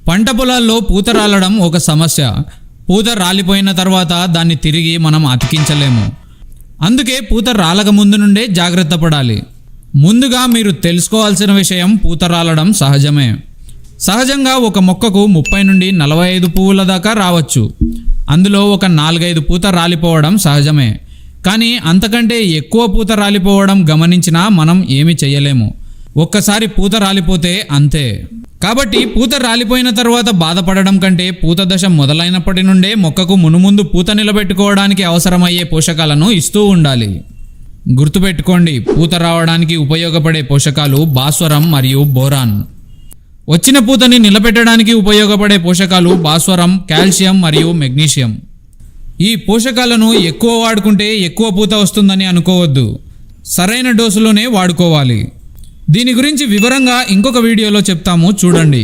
పంట పొలాల్లో పూత రాలడం ఒక సమస్య. పూత రాలిపోయిన తర్వాత దాన్ని తిరిగి మనం అతికించలేము. అందుకే పూత రాలక ముందు నుండే జాగ్రత్త పడాలి. ముందుగా మీరు తెలుసుకోవాల్సిన విషయం, పూత రాలడం సహజమే. సహజంగా ఒక మొక్కకు 30 నుండి 45 పువ్వుల దాకా రావచ్చు. అందులో ఒక 4-5 పూత రాలిపోవడం సహజమే. కానీ అంతకంటే ఎక్కువ పూత రాలిపోవడం గమనించినా మనం ఏమీ చేయలేము. ఒక్కసారి పూత రాలిపోతే అంతే. కాబట్టి పూత రాలిపోయిన తర్వాత బాధపడడం కంటే పూత దశ మొదలైనప్పటి నుండే మొక్కకు మునుముందు పూత నిలబెట్టుకోవడానికి అవసరమయ్యే పోషకాలను ఇస్తూ ఉండాలి. గుర్తుపెట్టుకోండి, పూత రావడానికి ఉపయోగపడే పోషకాలు భాస్వరం మరియు బోరాన్. వచ్చిన పూతని నిలబెట్టడానికి ఉపయోగపడే పోషకాలు భాస్వరం, కాల్షియం మరియు మెగ్నీషియం. ఈ పోషకాలను ఎక్కువ వాడుకుంటే ఎక్కువ పూత వస్తుందని అనుకోవద్దు. సరైన డోసులోనే వాడుకోవాలి. దీని గురించి వివరంగా ఇంకొక వీడియోలో చెప్తాము, చూడండి.